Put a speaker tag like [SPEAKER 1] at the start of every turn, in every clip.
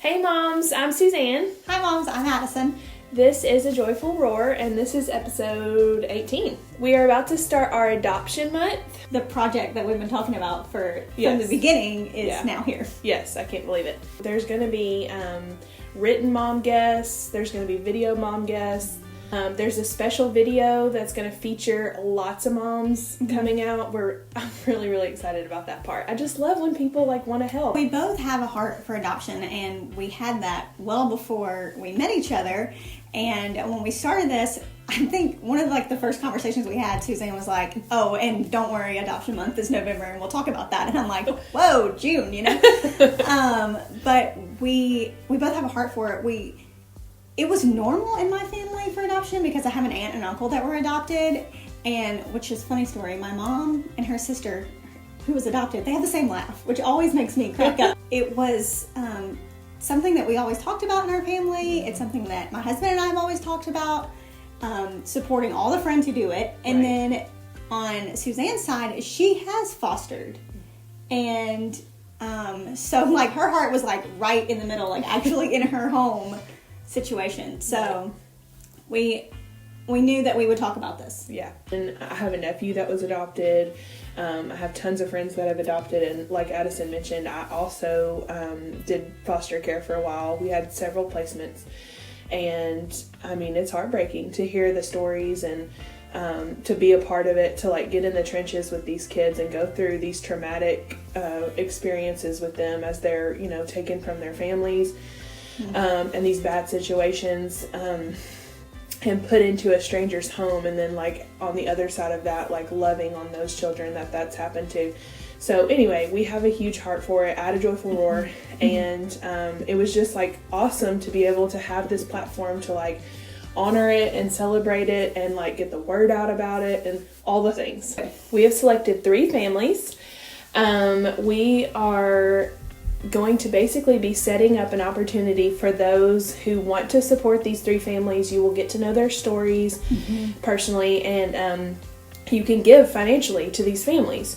[SPEAKER 1] Hey moms, I'm Suzanne.
[SPEAKER 2] Hi moms, I'm Addison.
[SPEAKER 1] This is A Joyful Roar, and this is episode 18. We are about to start our adoption month.
[SPEAKER 2] The project that we've been talking about from
[SPEAKER 1] Yes.
[SPEAKER 2] the beginning is now here.
[SPEAKER 1] Yes, I can't believe it. There's going to be written mom guests. There's going to be video mom guests. There's a special video that's going to feature lots of moms coming out. I'm really, really excited about that part. I just love when people want to help.
[SPEAKER 2] We both have a heart for adoption, and we had that well before we met each other. And when we started this, I think one of the first conversations we had, Suzanne was like, "Oh, and don't worry, adoption month is November, and we'll talk about that." And I'm like, "Whoa, June," But we both have a heart for it. It was normal in my family for adoption because I have an aunt and uncle that were adopted, and which is a funny story. My mom and her sister, who was adopted, they have the same laugh, which always makes me crack up. It was something that we always talked about in our family. It's something that my husband and I have always talked about, supporting all the friends who do it. And then on Suzanne's side, she has fostered, and so her heart was right in the middle, actually in her home situation. So we knew that we would talk about this.
[SPEAKER 1] Yeah. And I have a nephew that was adopted. I have tons of friends that have adopted, and like Addison mentioned, I also did foster care for a while. We had several placements, and it's heartbreaking to hear the stories and to be a part of it, to get in the trenches with these kids and go through these traumatic experiences with them as they're taken from their families. And these bad situations, and put into a stranger's home, and then on the other side of that, loving on those children that's happened to. So anyway, we have a huge heart for it at A Joyful Roar, and it was just awesome to be able to have this platform to honor it and celebrate it and get the word out about it and all the things. We have selected 3 families. We are going to basically be setting up an opportunity for those who want to support these 3 families. You will get to know their stories personally, and you can give financially to these families.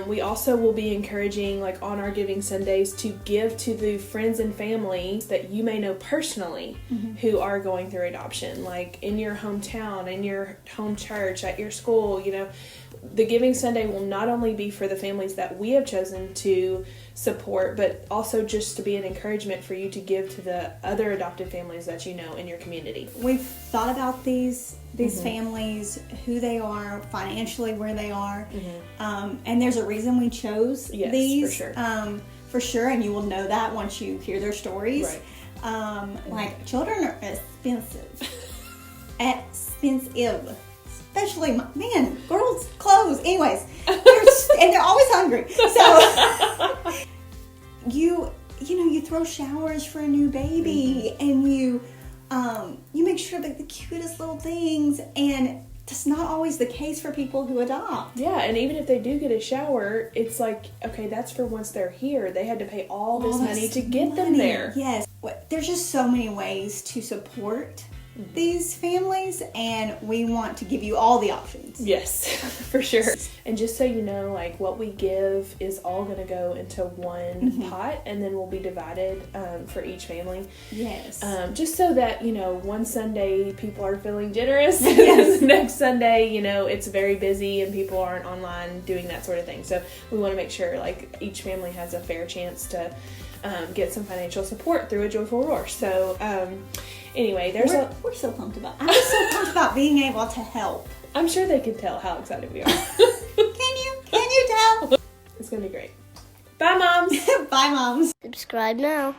[SPEAKER 1] We also will be encouraging, on our Giving Sundays, to give to the friends and family that you may know personally who are going through adoption, in your hometown, in your home church, at your school. The Giving Sunday will not only be for the families that we have chosen to support, but also just to be an encouragement for you to give to the other adopted families that you know in your community.
[SPEAKER 2] We've thought about these families, who they are, financially where they are, and there's a reason we chose these. For sure, and you will know that once you hear their stories. Right. Children are expensive. Especially, girls' clothes. Anyways, and they're always hungry. So you throw showers for a new baby, and you make sure that the cutest little things, and that's not always the case for people who adopt.
[SPEAKER 1] Yeah, and even if they do get a shower, it's okay, that's for once they're here. They had to pay all this money to get them there.
[SPEAKER 2] Yes, there's just so many ways to support these families, and we want to give you all the options.
[SPEAKER 1] Yes, for sure. And just so you know, what we give is all going to go into one pot, and then will be divided for each family.
[SPEAKER 2] Yes.
[SPEAKER 1] Just so that, one Sunday people are feeling generous, and the next Sunday, it's very busy and people aren't online doing that sort of thing. So we want to make sure, each family has a fair chance to get some financial support through A Joyful Roar. So, anyway,
[SPEAKER 2] we're so pumped about. I'm just so pumped about being able to help.
[SPEAKER 1] I'm sure they can tell how excited we are.
[SPEAKER 2] Can you tell?
[SPEAKER 1] It's gonna be great. Bye, moms.
[SPEAKER 2] Bye, moms.
[SPEAKER 3] Subscribe now.